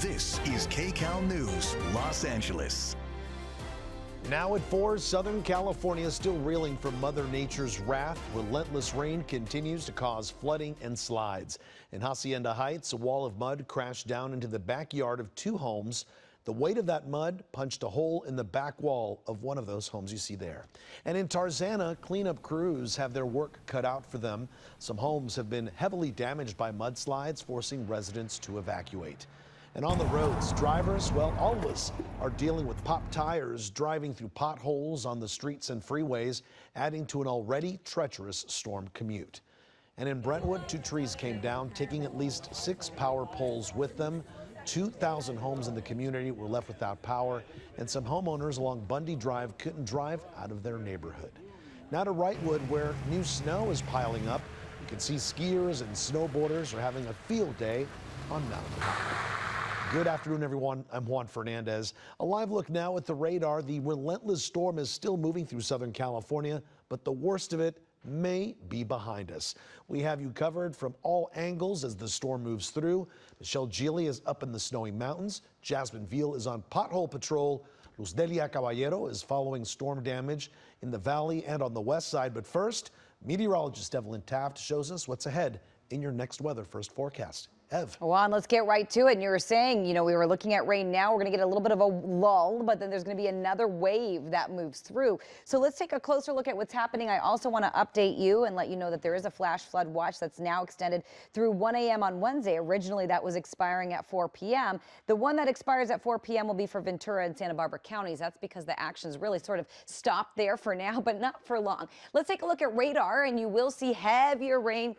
This is KCAL News, Los Angeles. Now at 4, Southern California is still reeling from Mother Nature's wrath. Relentless rain continues to cause flooding and slides. In Hacienda Heights, a wall of mud crashed down into the backyard of 2 homes. The weight of that mud punched a hole in the back wall of one of those homes you see there. And in Tarzana, cleanup crews have their work cut out for them. Some homes have been heavily damaged by mudslides, forcing residents to evacuate. And on the roads, drivers, well, all of us are dealing with popped tires, driving through potholes on the streets and freeways, adding to an already treacherous storm commute. And in Brentwood, 2 trees came down, taking at least 6 power poles with them. 2,000 homes in the community were left without power, and some homeowners along Bundy Drive couldn't drive out of their neighborhood. Now to Wrightwood, where new snow is piling up. You can see skiers and snowboarders are having a field day on Mountain High. Good afternoon, everyone. I'm Juan Fernandez. A live look now at the radar. The relentless storm is still moving through Southern California, but the worst of it may be behind us. We have you covered from all angles as the storm moves through. Michelle Gili is up in the snowy mountains. Jasmine Veal is on pothole patrol. Luz Delia Caballero is following storm damage in the valley and on the west side. But first, meteorologist Evelyn Taft shows us what's ahead in your next weather first forecast. Ev. Juan, let's get right to it. And you were saying, we were looking at rain now. We're going to get a little bit of a lull, but then there's going to be another wave that moves through. So let's take a closer look at what's happening. I also want to update you and let you know that there is a flash flood watch that's now extended through 1 a.m. on Wednesday. Originally, that was expiring at 4 p.m. The one that expires at 4 p.m. will be for Ventura and Santa Barbara counties. That's because the actions really sort of stopped there for now, but not for long. Let's take a look at radar, and you will see heavier rain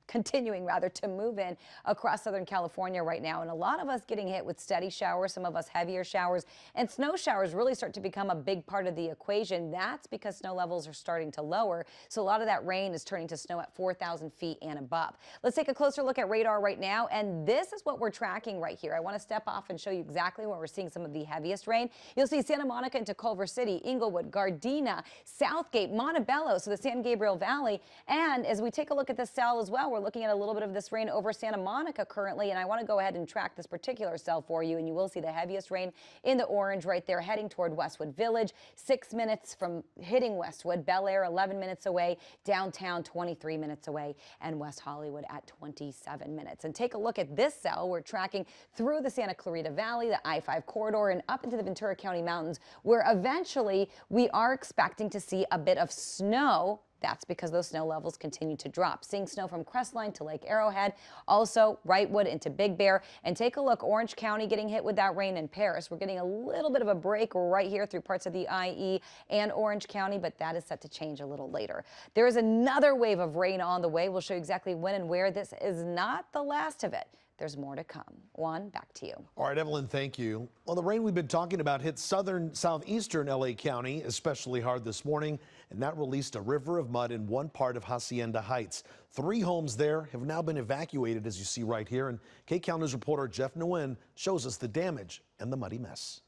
continuing to move in across Southern California right now. And a lot of us getting hit with steady showers, some of us heavier showers, and snow showers really start to become a big part of the equation. That's because snow levels are starting to lower. So a lot of that rain is turning to snow at 4,000 feet and above. Let's take a closer look at radar right now. And this is what we're tracking right here. I want to step off and show you exactly where we're seeing some of the heaviest rain. You'll see Santa Monica into Culver City, Inglewood, Gardena, Southgate, Montebello, so the San Gabriel Valley. And as we take a look at this cell as well, we're looking at a little bit of this rain over Santa Monica currently, and I want to go ahead and track this particular cell for you, and you will see the heaviest rain in the orange right there heading toward Westwood Village, 6 minutes from hitting Westwood, Bel Air 11 minutes away, downtown 23 minutes away, and West Hollywood at 27 minutes. And take a look at this cell. We're tracking through the Santa Clarita Valley, the I-5 corridor, and up into the Ventura County Mountains, where eventually we are expecting to see a bit of snow. That's because those snow levels continue to drop. Seeing snow from Crestline to Lake Arrowhead, also Wrightwood into Big Bear. And take a look, Orange County getting hit with that rain in Paris. We're getting a little bit of a break right here through parts of the IE and Orange County, but that is set to change a little later. There is another wave of rain on the way. We'll show you exactly when and where. This is not the last of it. There's more to come. Juan, back to you. All right, Evelyn, thank you. Well, the rain we've been talking about hit southeastern LA County especially hard this morning, and that released a river of mud in one part of Hacienda Heights. 3 homes there have now been evacuated, as you see right here, and KCAL News reporter Jeff Nguyen shows us the damage and the muddy mess.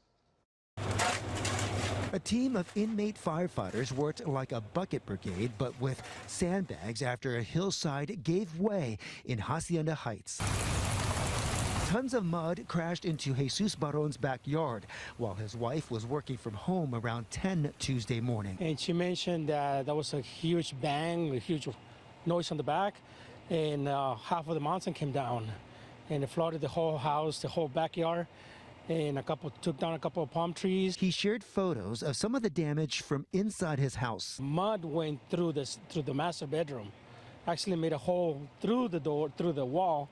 A team of inmate firefighters worked like a bucket brigade, but with sandbags after a hillside gave way in Hacienda Heights. Tons of mud crashed into Jesus Baron's backyard while his wife was working from home around 10 Tuesday morning. And she mentioned that there was a huge bang, a huge noise on the back, and half of the mountain came down, and it flooded the whole house, the whole backyard, and took down a couple of palm trees. He shared photos of some of the damage from inside his house. Mud went through the master bedroom, actually made a hole through the door, through the wall,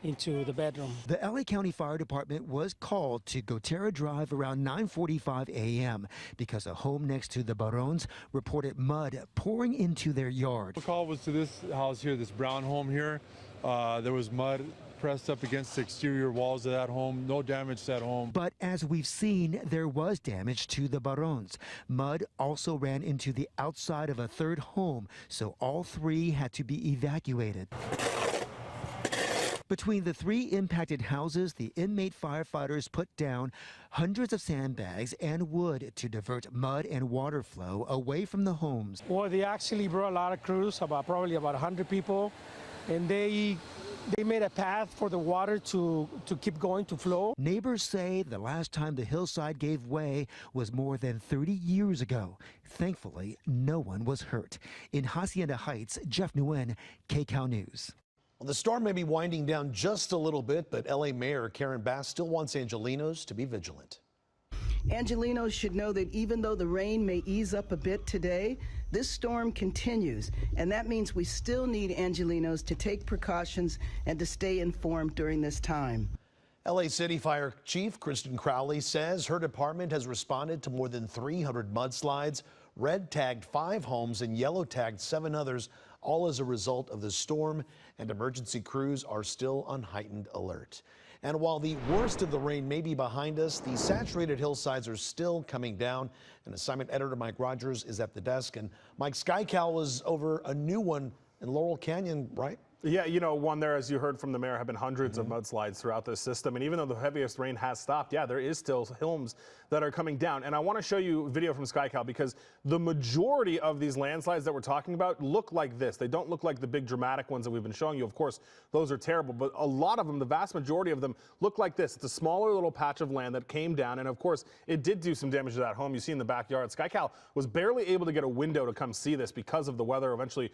into the bedroom. The LA County Fire Department was called to Gotera Drive around 9:45 a.m. because a home next to the Barons reported mud pouring into their yard. The call was to this house here, this brown home here. There was mud pressed up against the exterior walls of that home. No damage to that home. But as we've seen, there was damage to the Barons. Mud also ran into the outside of a third home, so all 3 had to be evacuated. Between the 3 impacted houses, the inmate firefighters put down hundreds of sandbags and wood to divert mud and water flow away from the homes. Well, they actually brought a lot of crews, probably about 100 people, and they They made a path for the water to keep going, to flow. Neighbors say the last time the hillside gave way was more than 30 years ago. Thankfully, no one was hurt. In Hacienda Heights, Jeff Nguyen, KCAL News. Well, the storm may be winding down just a little bit, but LA Mayor Karen Bass still wants Angelenos to be vigilant. Angelenos should know that even though the rain may ease up a bit today, this storm continues, and that means we still need Angelenos to take precautions and to stay informed during this time. LA City Fire Chief Kristen Crowley says her department has responded to more than 300 mudslides, red-tagged 5 homes and yellow-tagged 7 others, all as a result of the storm, and emergency crews are still on heightened alert. And while the worst of the rain may be behind us, the saturated hillsides are still coming down. And assignment editor Mike Rogers is at the desk. And Mike, SoCal was over a new one in Laurel Canyon, right? Yeah, you know, Juan, there, as you heard from the mayor, have been hundreds of mudslides throughout this system. And even though the heaviest rain has stopped, yeah, there is still homes that are coming down. And I want to show you a video from SoCal because the majority of these landslides that we're talking about look like this. They don't look like the big dramatic ones that we've been showing you. Of course, those are terrible. But a lot of them, the vast majority of them, look like this. It's a smaller little patch of land that came down. And of course, it did do some damage to that home you see in the backyard. SoCal was barely able to get a window to come see this because of the weather. Eventually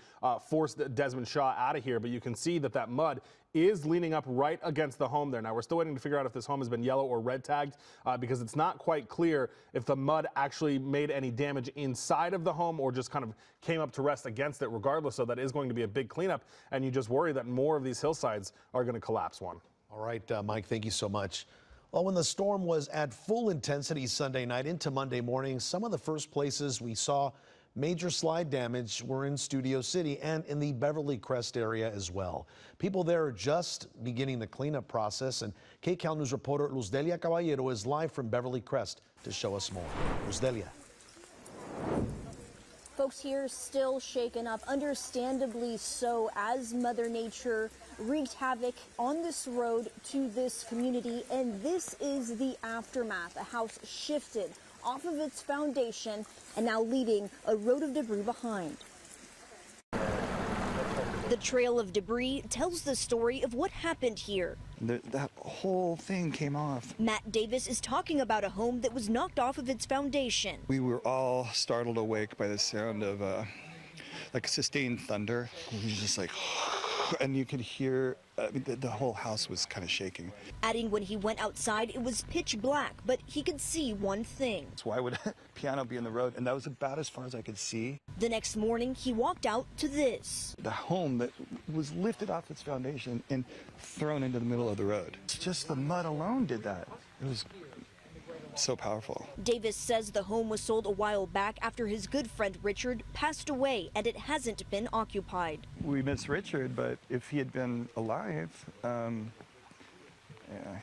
forced Desmond Shaw out of here. But you can see that mud is leaning up right against the home there. Now, we're still waiting to figure out if this home has been yellow or red tagged because it's not quite clear if the mud actually made any damage inside of the home or just kind of came up to rest against it. Regardless, so that is going to be a big cleanup, and you just worry that more of these hillsides are going to collapse. One. All right, Mike, thank you so much. Well, when the storm was at full intensity Sunday night into Monday morning, some of the first places we saw major slide damage were in Studio City and in the Beverly Crest area as well. People there are just beginning the cleanup process, and KCAL News reporter Luzdelia Caballero is live from Beverly Crest to show us more. Luzdelia. Folks here still shaken up, understandably so, as Mother Nature wreaked havoc on this road to this community, and this is the aftermath. A house shifted off of its foundation and now leaving a road of debris behind. The trail of debris tells the story of what happened here. That whole thing came off. Matt Davis is talking about a home that was knocked off of its foundation. We were all startled awake by the sound of like sustained thunder. It was just like, and you could hear the whole house was kind of shaking. Adding, when he went outside, it was pitch black, but he could see one thing. So why would a piano be in the road? And that was about as far as I could see. The next morning, he walked out to this. The home that was lifted off its foundation and thrown into the middle of the road. It's just the mud alone did that. It was so powerful. Davis says the home was sold a while back after his good friend Richard passed away, and it hasn't been occupied. We miss Richard, but if he had been alive,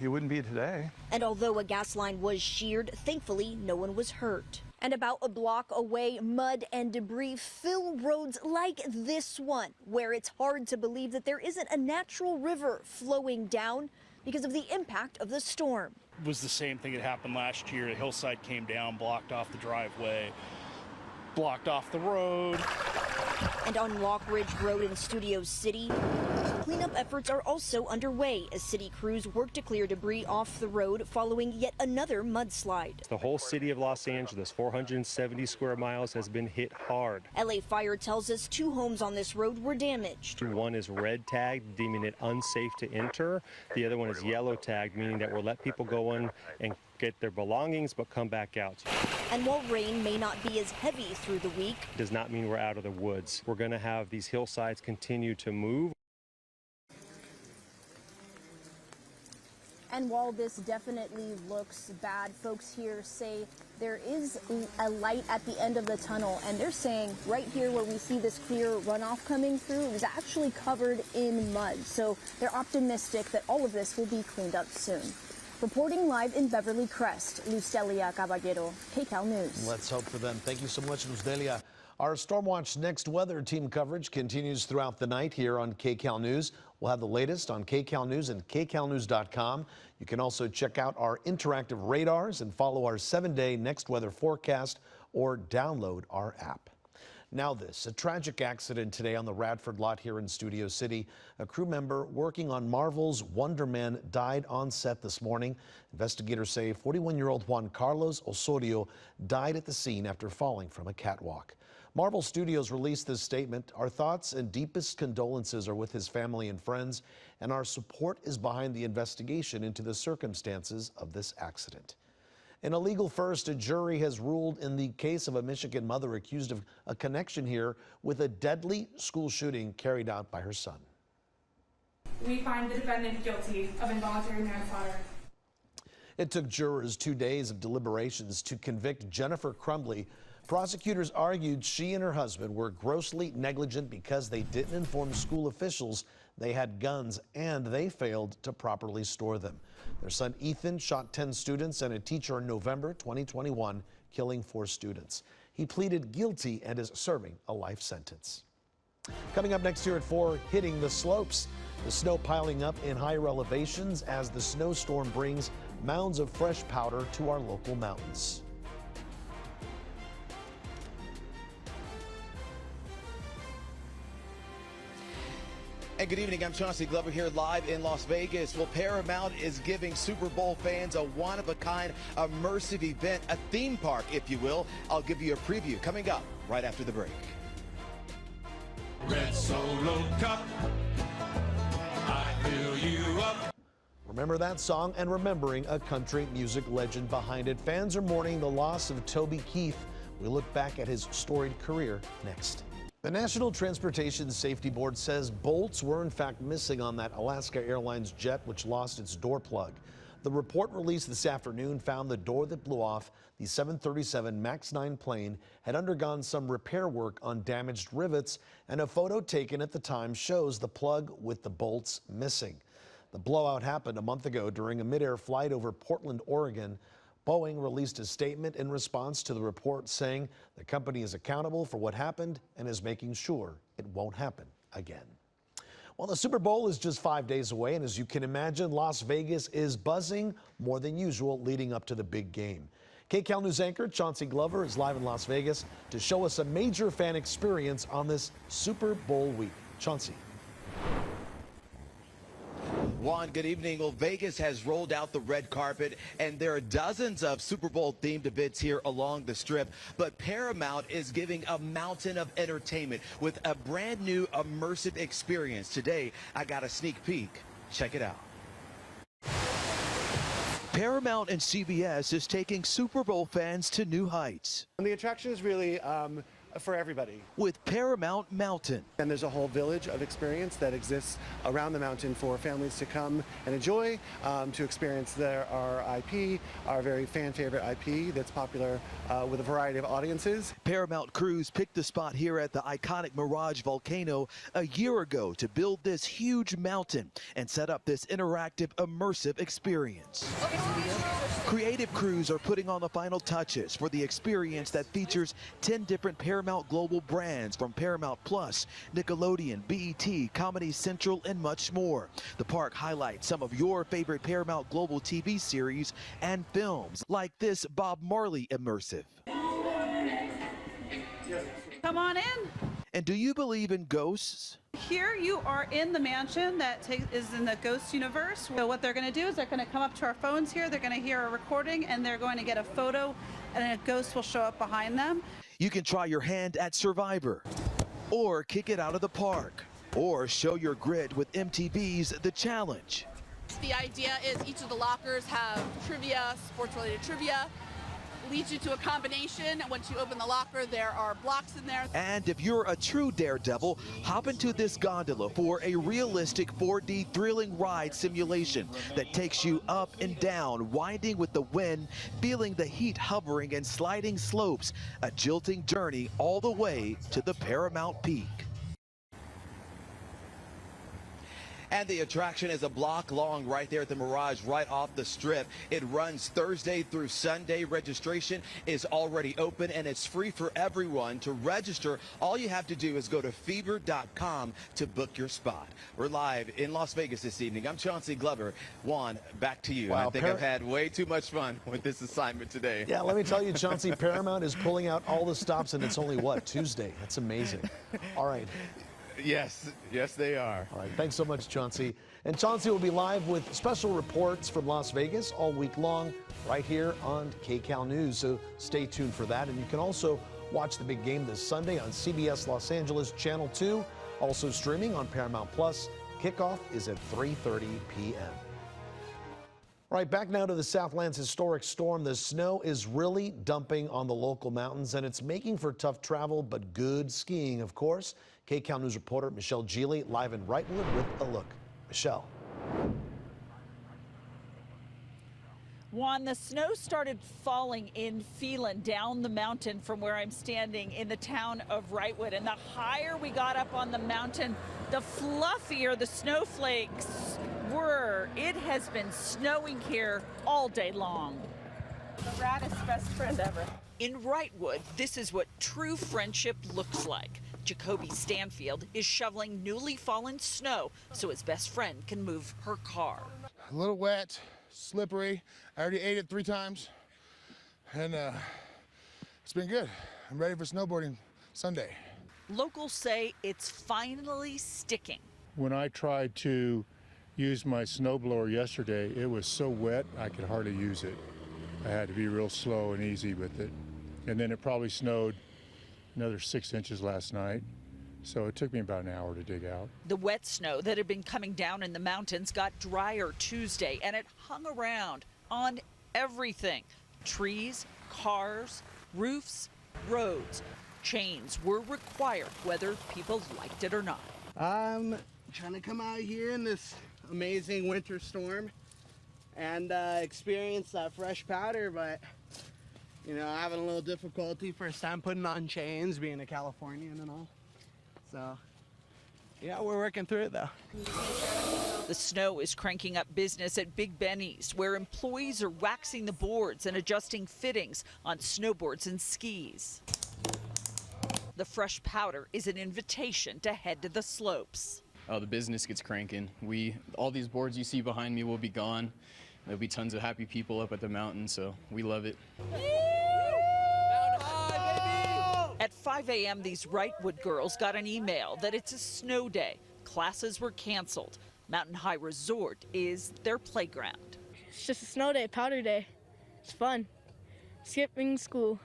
he wouldn't be today. And although a gas line was sheared, thankfully no one was hurt. And about a block away, mud and debris fill roads like this one, where it's hard to believe that there isn't a natural river flowing down because of the impact of the storm. It was the same thing that happened last year. The hillside came down, blocked off the driveway, blocked off the road. And on Lock Ridge Road in Studio City, cleanup efforts are also underway as city crews work to clear debris off the road following yet another mudslide. The whole city of Los Angeles, 470 square miles, has been hit hard. LA Fire tells us 2 homes on this road were damaged. One is red tagged, deeming it unsafe to enter. The other one is yellow tagged, meaning that we'll let people go in and get their belongings but come back out. And while rain may not be as heavy through the week, does not mean we're out of the woods. We're going to have these hillsides continue to move. and while this definitely looks bad, folks here say there is a light at the end of the tunnel, and they're saying right here where we see this clear runoff coming through, it was actually covered in mud. So they're optimistic that all of this will be cleaned up soon. Reporting live in Beverly Crest, Luzdelia Caballero, KCAL News. Let's hope for them. Thank you so much, Luzdelia. Our Stormwatch Next Weather team coverage continues throughout the night here on KCAL News. We'll have the latest on KCAL News and KCALnews.com. You can also check out our interactive radars and follow our 7-day next weather forecast or download our app. Now this, a tragic accident today on the Radford lot here in Studio City. A crew member working on Marvel's Wonder Man died on set this morning. Investigators say 41-year-old Juan Osorio died at the scene after falling from a catwalk. Marvel Studios released this statement. Our thoughts and deepest condolences are with his family and friends, and our support is behind the investigation into the circumstances of this accident. In a legal first, a jury has ruled in the case of a Michigan mother accused of a connection here with a deadly school shooting carried out by her son. We find the defendant guilty of involuntary manslaughter. It took jurors 2 days of deliberations to convict Jennifer Crumbley. Prosecutors argued she and her husband were grossly negligent because they didn't inform school officials they had guns and they failed to properly store them. Their son Ethan shot 10 students and a teacher in November 2021, killing 4 students. He pleaded guilty and is serving a life sentence. Coming up next here at 4, hitting the slopes. The snow piling up in higher elevations as the snowstorm brings mounds of fresh powder to our local mountains. And good evening, I'm Chauncey Glover here live in Las Vegas. Well, Paramount is giving Super Bowl fans a one-of-a-kind immersive event, a theme park, if you will. I'll give you a preview coming up right after the break. Red Solo Cup, I fill you up. Remember that song and remembering a country music legend behind it. Fans are mourning the loss of Toby Keith. We look back at his storied career next. The National Transportation Safety Board says bolts were in fact missing on that Alaska Airlines jet which lost its door plug. The report released this afternoon found the door that blew off the 737 MAX 9 plane had undergone some repair work on damaged rivets, and a photo taken at the time shows the plug with the bolts missing. The blowout happened a month ago during a midair flight over Portland, Oregon. Boeing released a statement in response to the report saying the company is accountable for what happened and is making sure it won't happen again. Well, the Super Bowl is just 5 days away, and as you can imagine, Las Vegas is buzzing more than usual leading up to the big game. KCAL News anchor Chauncey Glover is live in Las Vegas to show us a major fan experience on this Super Bowl week. Chauncey. Juan, good evening. Well, Vegas has rolled out the red carpet, and there are dozens of Super Bowl-themed events here along the Strip. But Paramount is giving a mountain of entertainment with a brand new immersive experience. Today, I got a sneak peek. Check it out. Paramount and CBS is taking Super Bowl fans to new heights. And the attraction is really for everybody. With Paramount Mountain. And there's a whole village of experience that exists around the mountain for families to come and enjoy, to experience our IP, our very fan favorite IP that's popular with a variety of audiences. Paramount crews picked the spot here at the iconic Mirage volcano a year ago to build this huge mountain and set up this interactive, immersive experience. Creative crews are putting on the final touches for the experience that features 10 different Paramount Global brands from Paramount Plus, Nickelodeon, BET, Comedy Central, and much more. The park highlights some of your favorite Paramount Global TV series and films, like this Bob Marley immersive. Come on in. And do you believe in ghosts? Here you are in the mansion that is in the ghost universe. So what they're going to do is they're going to come up to our phones here, they're going to hear a recording, and they're going to get a photo, and a ghost will show up behind them. You can try your hand at Survivor, or kick it out of the park, or show your grit with MTV's The Challenge. The idea is each of the lockers have trivia, sports-related trivia. Leads you to a combination. Once you open the locker, there are blocks in there. And if you're a true daredevil, hop into this gondola for a realistic 4D thrilling ride simulation that takes you up and down, winding with the wind, feeling the heat hovering and sliding slopes, a jilting journey all the way to the Paramount Peak. And the attraction is a block long right there at the Mirage, right off the strip. It runs Thursday through Sunday. Registration is already open, and it's free for everyone. To register, all you have to do is go to fever.com to book your spot. We're live in Las Vegas this evening. I'm Chauncey Glover. Juan, back to you. Wow, I think I've had way too much fun with this assignment today. Yeah, let me tell you, Chauncey, Paramount is pulling out all the stops, and it's only, what, Tuesday? That's amazing. All right. Yes, they are. All right, thanks so much, Chauncey. And Chauncey will be live with special reports from Las Vegas all week long right here on KCAL News, so stay tuned for that. And you can also watch the big game this Sunday on CBS Los Angeles Channel 2, also streaming on Paramount Plus. Kickoff is at 3:30 p.m. All right, back now to the Southland's historic storm. The snow is really dumping on the local mountains, and it's making for tough travel, but good skiing, of course. KCAL News reporter Michelle Geely live in Wrightwood with a look. Michelle. Juan, the snow started falling in Phelan down the mountain from where I'm standing in the town of Wrightwood. And the higher we got up on the mountain, the fluffier the snowflakes were. It has been snowing here all day long. The raddest best friend ever. In Wrightwood, this is what true friendship looks like. Jacoby Stanfield is shoveling newly fallen snow so his best friend can move her car. A little wet, slippery. I already ate it 3 times, and it's been good. I'm ready for snowboarding Sunday. Locals say it's finally sticking. When I tried to use my snowblower yesterday, it was so wet I could hardly use it. I had to be real slow and easy with it. And then it probably snowed another 6 inches last night, so it took me about an hour to dig out. The wet snow that had been coming down in the mountains got drier Tuesday, and it hung around on everything. Trees, cars, roofs, roads. Chains were required whether people liked it or not. I'm trying to come out here in this amazing winter storm and experience that fresh powder, but you know, having a little difficulty first time putting on chains, being a Californian and all. So, yeah, we're working through it though. The snow is cranking up business at Big Benny's, where employees are waxing the boards and adjusting fittings on snowboards and skis. The fresh powder is an invitation to head to the slopes. The business gets cranking. All these boards you see behind me will be gone. There'll be tons of happy people up at the mountain, so we love it. At 5 a.m., these Wrightwood girls got an email that it's a snow day. Classes were canceled. Mountain High Resort is their playground. It's just a snow day, powder day. It's fun. Skipping school.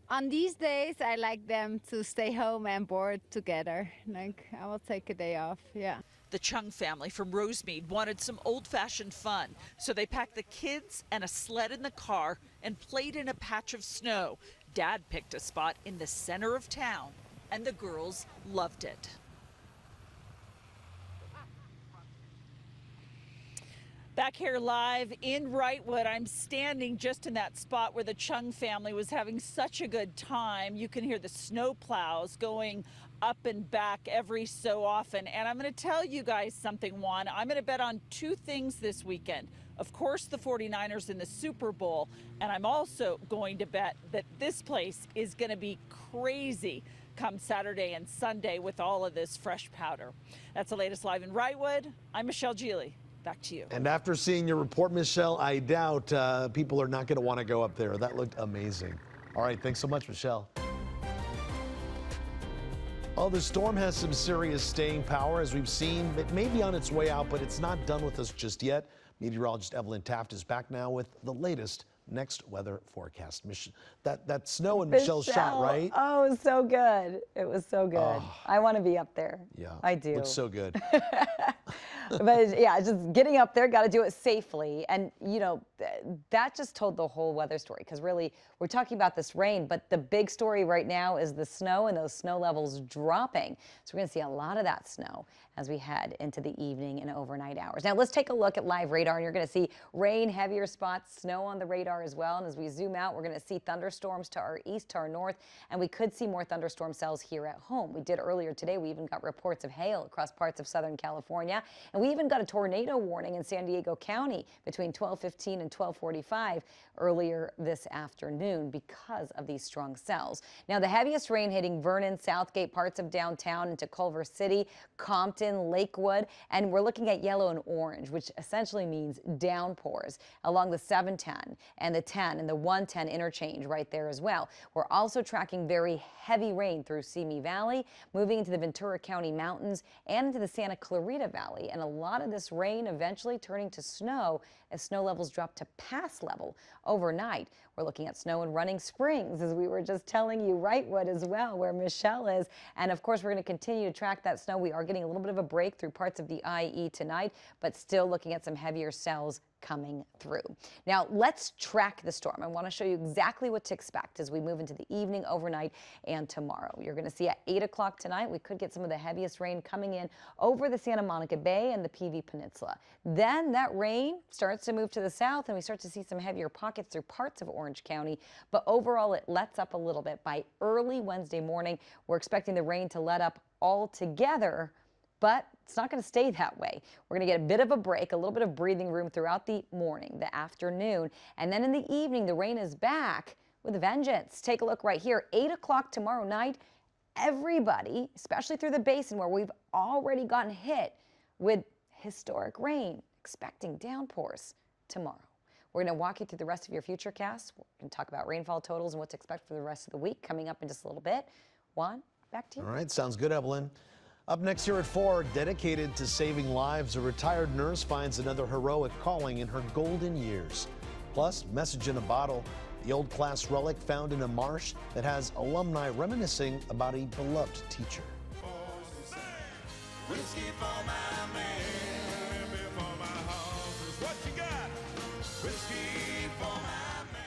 On these days, I like them to stay home and board together. Like, I will take a day off, yeah. The Chung family from Rosemead wanted some old-fashioned fun, so they packed the kids and a sled in the car and played in a patch of snow. Dad picked a spot in the center of town, and the girls loved it. Back here live in Wrightwood, I'm standing just in that spot where the Chung family was having such a good time. You can hear the snow plows going up and back every so often. And I'm going to tell you guys something, Juan. I'm going to bet on 2 things this weekend. Of course, the 49ers in the Super Bowl. And I'm also going to bet that this place is going to be crazy come Saturday and Sunday with all of this fresh powder. That's the latest live in Wrightwood. I'm Michelle Geely. Back to you. And after seeing your report, Michelle, I doubt people are not going to want to go up there. That looked amazing. All right, thanks so much, Michelle. Oh, the storm has some serious staying power, as we've seen. It may be on its way out, but it's not done with us just yet. Meteorologist Evelyn Taft is back now with the latest next weather forecast. That snow in Michelle's shot, right? Oh, it was so good. It was so good. Oh. I want to be up there. Yeah, I do. Looks so good. But yeah, just getting up there, got to do it safely. And, you know, that just told the whole weather story, because really we're talking about this rain, but the big story right now is the snow and those snow levels dropping. So we're going to see a lot of that snow as we head into the evening and overnight hours. Now let's take a look at live radar, and you're going to see rain, heavier spots, snow on the radar as well. And as we zoom out, we're going to see thunderstorms to our east, to our north, and we could see more thunderstorm cells here at home. We did earlier today. We even got reports of hail across parts of Southern California. area. And we even got a tornado warning in San Diego County between 12:15 and 12:45 earlier this afternoon because of these strong cells. Now, the heaviest rain hitting Vernon, Southgate, parts of downtown into Culver City, Compton, Lakewood, and we're looking at yellow and orange, which essentially means downpours along the 710 and the 10 and the 110 interchange right there as well. We're also tracking very heavy rain through Simi Valley, moving into the Ventura County mountains and into the Santa Clarita Valley. And a lot of this rain eventually turning to snow as snow levels drop to pass level overnight. We're looking at snow in Running Springs, as we were just telling you, Wrightwood as well, where Michelle is. And of course, we're going to continue to track that snow. We are getting a little bit of a break through parts of the IE tonight, but still looking at some heavier cells coming through. Now, let's track the storm. I want to show you exactly what to expect as we move into the evening, overnight, and tomorrow. You're going to see at 8 o'clock tonight, we could get some of the heaviest rain coming in over the Santa Monica Bay and the PV Peninsula. Then that rain starts to move to the south, and we start to see some heavier pockets through parts of Orange County. But overall, it lets up a little bit. By early Wednesday morning, we're expecting the rain to let up altogether, but it's not going to stay that way. We're going to get a bit of a break, a little bit of breathing room throughout the morning, the afternoon, and then in the evening, the rain is back with a vengeance. Take a look right here. 8 o'clock tomorrow night, everybody, especially through the basin where we've already gotten hit with historic rain, expecting downpours tomorrow. We're going to walk you through the rest of your futurecasts. We're going to talk about rainfall totals and what to expect for the rest of the week coming up in just a little bit. Juan, back to you. All right, sounds good, Evelyn. Up next here at 4, dedicated to saving lives, a retired nurse finds another heroic calling in her golden years. Plus, message in a bottle, the old class relic found in a marsh that has alumni reminiscing about a beloved teacher. Whiskey for my man, beer for my horses. What you got? Whiskey for my man.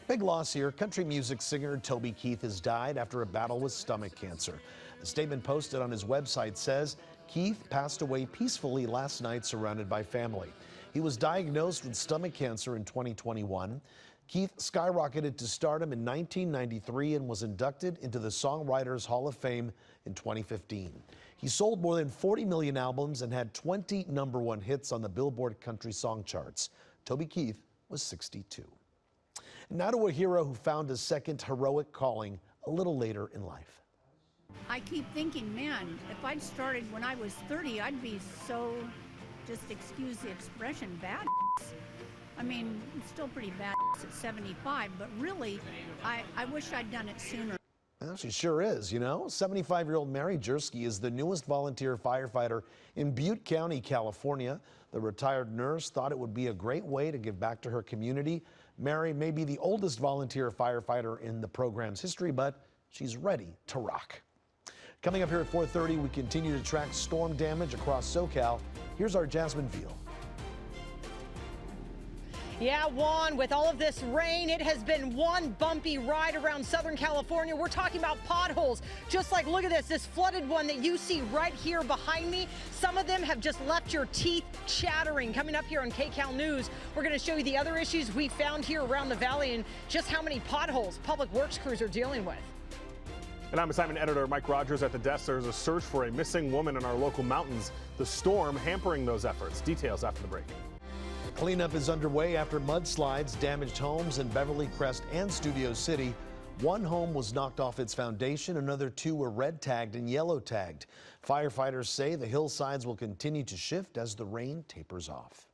Big loss here. Country music singer Toby Keith has died after a battle with stomach cancer. The statement posted on his website says Keith passed away peacefully last night surrounded by family. He was diagnosed with stomach cancer in 2021. Keith skyrocketed to stardom in 1993 and was inducted into the Songwriters Hall of Fame in 2015. He sold more than 40 million albums and had 20 #1 hits on the Billboard country song charts. Toby Keith was 62. And now to a hero who found a second heroic calling a little later in life. I keep thinking, man, if I'd started when I was 30, I'd be so, just excuse the expression, bad. I mean, it's still pretty bad at 75, but really, I wish I'd done it sooner. Well, she sure is, you know. 75-year-old Mary Jersky is the newest volunteer firefighter in Butte County, California. The retired nurse thought it would be a great way to give back to her community. Mary may be the oldest volunteer firefighter in the program's history, but she's ready to rock. Coming up here at 4:30, we continue to track storm damage across SoCal. Here's our Jasmine Veal. Yeah, Juan, with all of this rain, it has been one bumpy ride around Southern California. We're talking about potholes. Just like, look at this flooded one that you see right here behind me. Some of them have just left your teeth chattering. Coming up here on KCAL News, we're going to show you the other issues we found here around the valley and just how many potholes public works crews are dealing with. And I'm assignment editor Mike Rogers at the desk. There's a search for a missing woman in our local mountains. The storm hampering those efforts. Details after the break. Cleanup is underway after mudslides damaged homes in Beverly Crest and Studio City. One home was knocked off its foundation. Another 2 were red tagged and yellow tagged. Firefighters say the hillsides will continue to shift as the rain tapers off.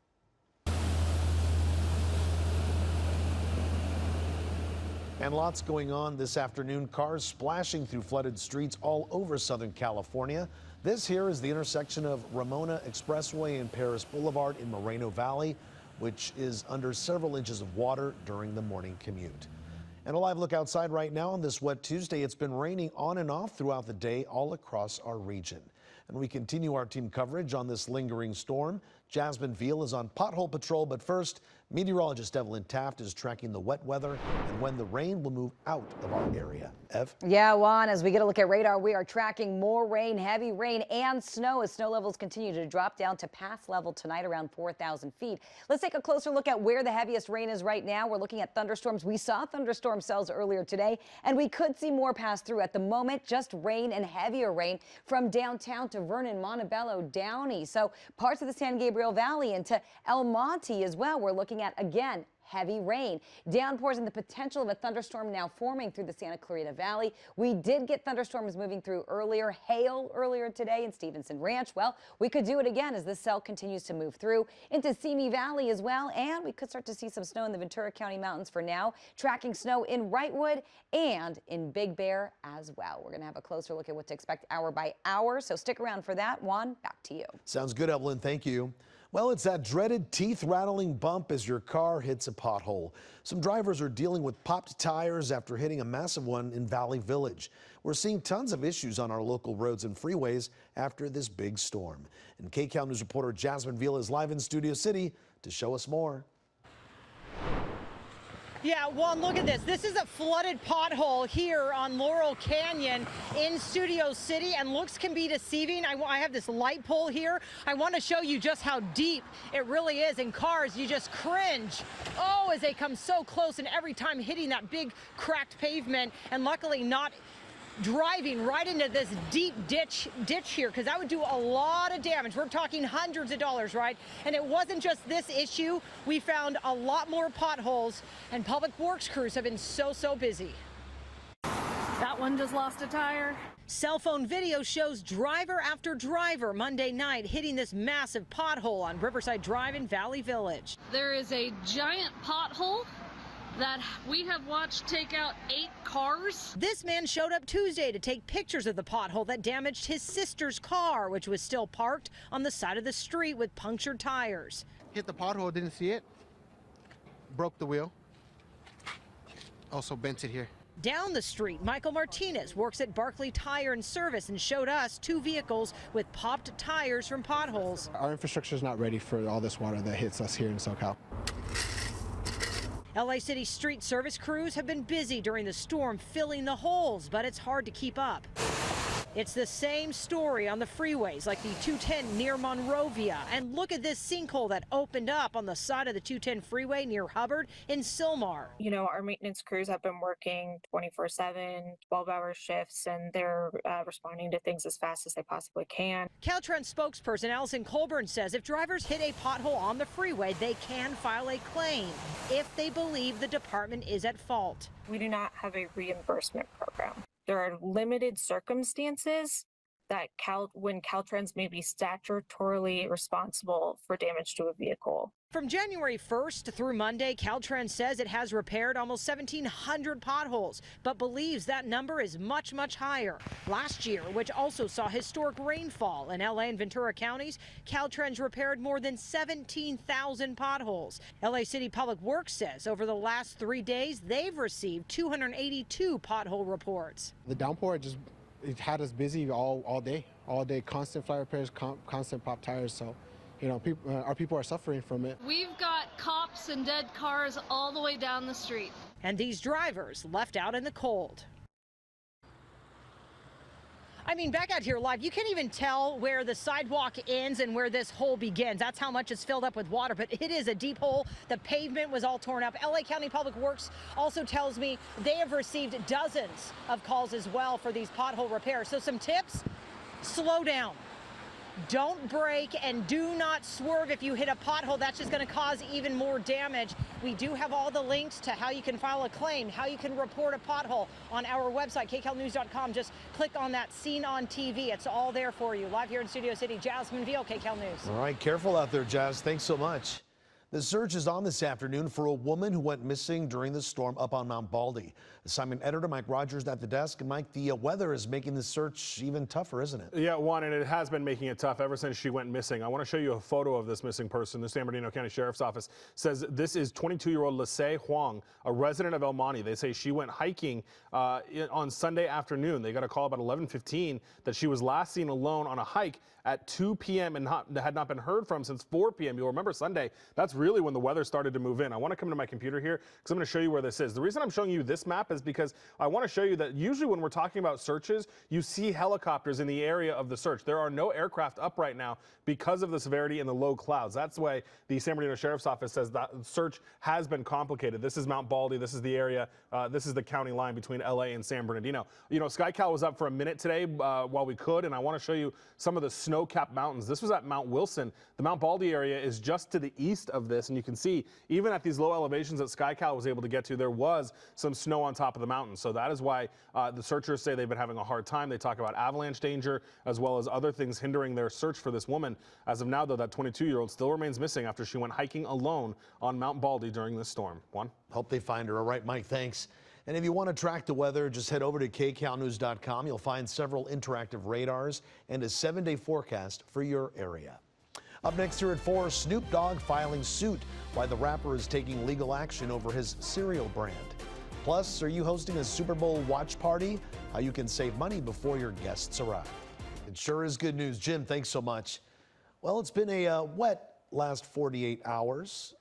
And lots going on this afternoon. Cars splashing through flooded streets all over Southern California. This here is the intersection of Ramona Expressway and Paris Boulevard in Moreno Valley, which is under several inches of water during the morning commute. And a live look outside right now on this wet Tuesday. It's been raining on and off throughout the day all across our region. And we continue our team coverage on this lingering storm. Jasmine Veal is on pothole patrol, but first, meteorologist Evelyn Taft is tracking the wet weather and when the rain will move out of our area. Ev? Yeah, Juan, as we get a look at radar, we are tracking more rain, heavy rain and snow as snow levels continue to drop down to pass level tonight around 4,000 feet. Let's take a closer look at where the heaviest rain is right now. We're looking at thunderstorms. We saw thunderstorm cells earlier today, and we could see more pass through. At the moment, just rain and heavier rain from downtown to Vernon, Montebello, Downey. So parts of the San Gabriel Valley into El Monte as well. We're looking at, again, heavy rain. Downpours and the potential of a thunderstorm now forming through the Santa Clarita Valley. We did get thunderstorms moving through earlier, hail earlier today in Stevenson Ranch. Well, we could do it again as this cell continues to move through into Simi Valley as well. And we could start to see some snow in the Ventura County Mountains for now, tracking snow in Wrightwood and in Big Bear as well. We're going to have a closer look at what to expect hour by hour. So stick around for that. Juan, back to you. Sounds good, Evelyn. Thank you. Well, it's that dreaded teeth-rattling bump as your car hits a pothole. Some drivers are dealing with popped tires after hitting a massive one in Valley Village. We're seeing tons of issues on our local roads and freeways after this big storm. And KCAL News reporter Jasmine Veal is live in Studio City to show us more. Yeah, Juan, look at this. This is a flooded pothole here on Laurel Canyon in Studio City, and looks can be deceiving. I have this light pole here. I want to show you just how deep it really is. In cars, you just cringe. Oh, as they come so close, and every time hitting that big cracked pavement, and luckily not driving right into this deep ditch here, because that would do a lot of damage. We're talking hundreds of dollars, right? And it wasn't just this issue. We found a lot more potholes, and public works crews have been so busy. That one just lost a tire. Cell phone video shows driver after driver Monday night hitting this massive pothole on Riverside Drive in Valley Village. There is a giant pothole that we have watched take out 8 cars. This man showed up Tuesday to take pictures of the pothole that damaged his sister's car, which was still parked on the side of the street with punctured tires. Hit the pothole, didn't see it, broke the wheel, also bent it here. Down the street, Michael Martinez works at Barkley Tire and Service and showed us 2 vehicles with popped tires from potholes. Our infrastructure is not ready for all this water that hits us here in SoCal. LA City street service crews have been busy during the storm filling the holes, but it's hard to keep up. It's the same story on the freeways like the 210 near Monrovia. And look at this sinkhole that opened up on the side of the 210 freeway near Hubbard in Sylmar. You know, our maintenance crews have been working 24/7, 12-hour shifts, and they're responding to things as fast as they possibly can. Caltrans spokesperson Allison Colburn says if drivers hit a pothole on the freeway, they can file a claim if they believe the department is at fault. We do not have a reimbursement program. There are limited circumstances that when Caltrans may be statutorily responsible for damage to a vehicle. From January 1st through Monday, Caltrans says it has repaired almost 1,700 potholes, but believes that number is much higher. Last year, which also saw historic rainfall in LA and Ventura counties, Caltrans repaired more than 17,000 potholes. LA City Public Works says over the last 3 days, they've received 282 pothole reports. The downpour it had us busy all day, constant fly repairs, constant pop tires. So, you know, our people are suffering from it. We've got cops and dead cars all the way down the street. And these drivers left out in the cold. I mean, back out here live, you can't even tell where the sidewalk ends and where this hole begins. That's how much it's filled up with water, but it is a deep hole. The pavement was all torn up. LA County Public Works also tells me they have received dozens of calls as well for these pothole repairs. So some tips: slow down. Don't brake and do not swerve if you hit a pothole. That's just going to cause even more damage. We do have all the links to how you can file a claim, how you can report a pothole on our website, kcalnews.com. Just click on that Seen on TV. It's all there for you. Live here in Studio City, Jasmine Veal, KCAL News. All right, careful out there, Jazz. Thanks so much. The search is on this afternoon for a woman who went missing during the storm up on Mount Baldy. Assignment editor Mike Rogers at the desk. And Mike, the weather is making the search even tougher, isn't it? Yeah, Juan, and it has been making it tough ever since she went missing. I want to show you a photo of this missing person. The San Bernardino County Sheriff's Office says this is 22-year-old Lisey Huang, a resident of El Monte. They say she went hiking on Sunday afternoon. They got a call about 11:15 that she was last seen alone on a hike at 2 p.m. and had not been heard from since 4 p.m. You'll remember Sunday, that's really when the weather started to move in. I want to come to my computer here because I'm going to show you where this is. The reason I'm showing you this map is because I want to show you that usually when we're talking about searches, you see helicopters in the area of the search. There are no aircraft up right now because of the severity and the low clouds. That's why the San Bernardino Sheriff's Office says that search has been complicated. This is Mount Baldy. This is the area. This is the county line between LA and San Bernardino. You know, SoCal was up for a minute today while we could, and I want to show you some of the snow-capped mountains. This was at Mount Wilson. The Mount Baldy area is just to the east of this, and you can see even at these low elevations that SoCal was able to get to, there was some snow on top of the mountain. So that is why the searchers say they've been having a hard time. They talk about avalanche danger as well as other things hindering their search for this woman. As of now, though, that 22-year-old still remains missing after she went hiking alone on Mount Baldy during this storm. Juan? Hope they find her. All right, Mike, thanks. And if you want to track the weather, just head over to kcalnews.com. You'll find several interactive radars and a 7-day forecast for your area. Up next here at 4, Snoop Dogg filing suit why the rapper is taking legal action over his cereal brand. Plus, are you hosting a Super Bowl watch party? How you can save money before your guests arrive. It sure is good news. Jim, thanks so much. Well, it's been a wet last 48 hours.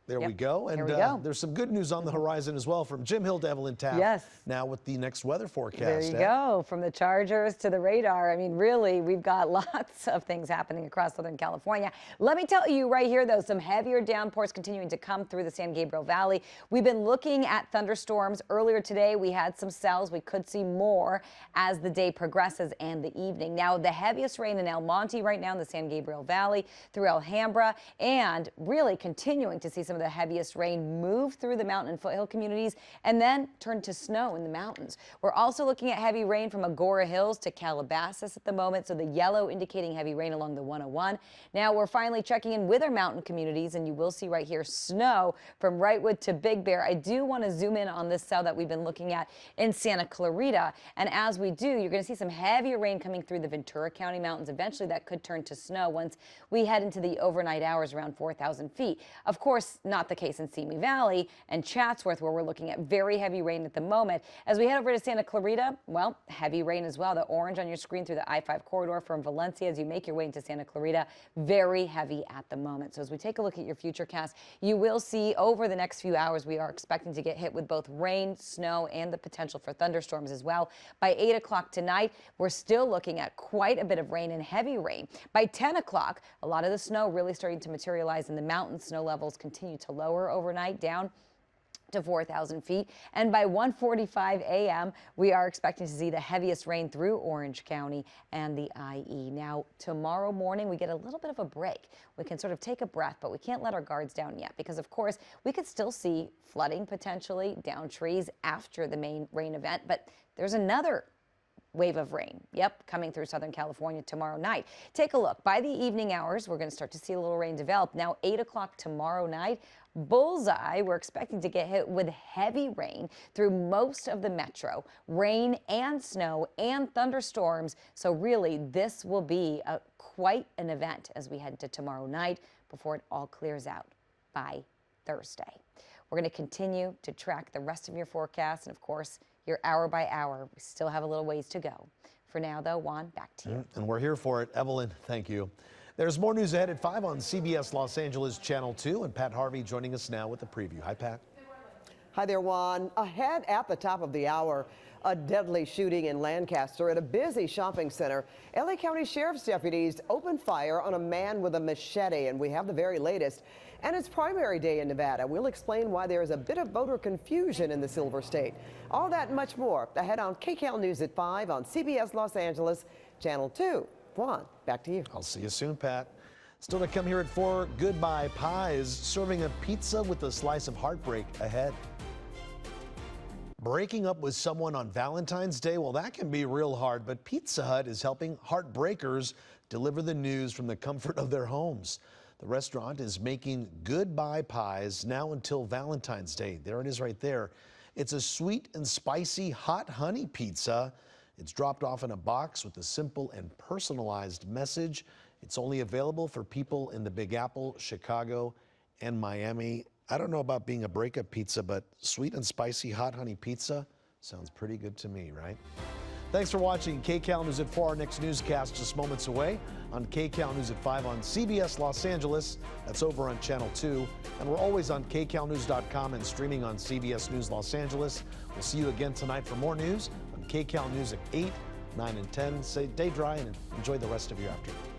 There we go. And there's some good news on the horizon as well from Jim Hill to Evelyn Taft. Yes. Now with the next weather forecast. There you go. From the Chargers to the radar. I mean, really, we've got lots of things happening across Southern California. Let me tell you right here, though, some heavier downpours continuing to come through the San Gabriel Valley. We've been looking at thunderstorms. Earlier today, we had some cells. We could see more as the day progresses and the evening. Now, the heaviest rain in El Monte right now in the San Gabriel Valley through Alhambra, and really continuing to see some of the heaviest rain move through the mountain and foothill communities and then turn to snow in the mountains. We're also looking at heavy rain from Agora Hills to Calabasas at the moment, so the yellow indicating heavy rain along the 101. Now we're finally checking in with our mountain communities, and you will see right here snow from Wrightwood to Big Bear. I do want to zoom in on this cell that we've been looking at in Santa Clarita, and as we do, you're going to see some heavier rain coming through the Ventura County mountains. Eventually that could turn to snow once we head into the overnight hours around 4,000 feet. Of course, not the case in Simi Valley and Chatsworth, where we're looking at very heavy rain at the moment. As we head over to Santa Clarita, well, heavy rain as well. The orange on your screen through the I-5 corridor from Valencia as you make your way into Santa Clarita, very heavy at the moment. So as we take a look at your futurecast, you will see over the next few hours we are expecting to get hit with both rain, snow, and the potential for thunderstorms as well. By 8 o'clock tonight, we're still looking at quite a bit of rain and heavy rain. By 10 o'clock, a lot of the snow really starting to materialize in the mountains. Snow levels continue to lower overnight down to 4,000 feet. And by 1:45 a.m., we are expecting to see the heaviest rain through Orange County and the IE. Now, tomorrow morning, we get a little bit of a break. We can sort of take a breath, but we can't let our guards down yet because, of course, we could still see flooding potentially down trees after the main rain event. But there's another wave of rain, coming through Southern California tomorrow night. Take a look. By the evening hours, we're going to start to see a little rain develop. Now, 8 o'clock tomorrow night, bullseye, we're expecting to get hit with heavy rain through most of the metro. Rain and snow and thunderstorms. So really, this will be quite an event as we head into tomorrow night before it all clears out by Thursday. We're going to continue to track the rest of your forecast and, of course, your hour by hour. We still have a little ways to go. For now, though, Juan, back to you. And we're here for it. Evelyn, thank you. There's more news ahead at 5 on CBS Los Angeles Channel 2, and Pat Harvey joining us now with the preview. Hi, Pat. Hi there, Juan. Ahead at the top of the hour, a deadly shooting in Lancaster at a busy shopping center. LA County Sheriff's deputies opened fire on a man with a machete, and we have the very latest. And it's primary day in Nevada. We'll explain why there is a bit of voter confusion in the Silver State. All that and much more ahead on KCAL News at 5 on CBS Los Angeles Channel 2. Juan, back to you. I'll see you soon, Pat. Still to come here at 4, Goodbye Pies, serving a pizza with a slice of heartbreak ahead. Breaking up with someone on Valentine's Day, well, that can be real hard, but Pizza Hut is helping heartbreakers deliver the news from the comfort of their homes. The restaurant is making goodbye pies now until Valentine's Day. There it is right there. It's a sweet and spicy hot honey pizza. It's dropped off in a box with a simple and personalized message. It's only available for people in the Big Apple, Chicago, and Miami. I don't know about being a breakup pizza, but sweet and spicy hot honey pizza sounds pretty good to me, right? Thanks for watching KCAL News at 4. Our next newscast just moments away on KCAL News at 5 on CBS Los Angeles. That's over on Channel 2. And we're always on KCALnews.com and streaming on CBS News Los Angeles. We'll see you again tonight for more news on KCAL News at 8, 9, and 10. Stay dry and enjoy the rest of your afternoon.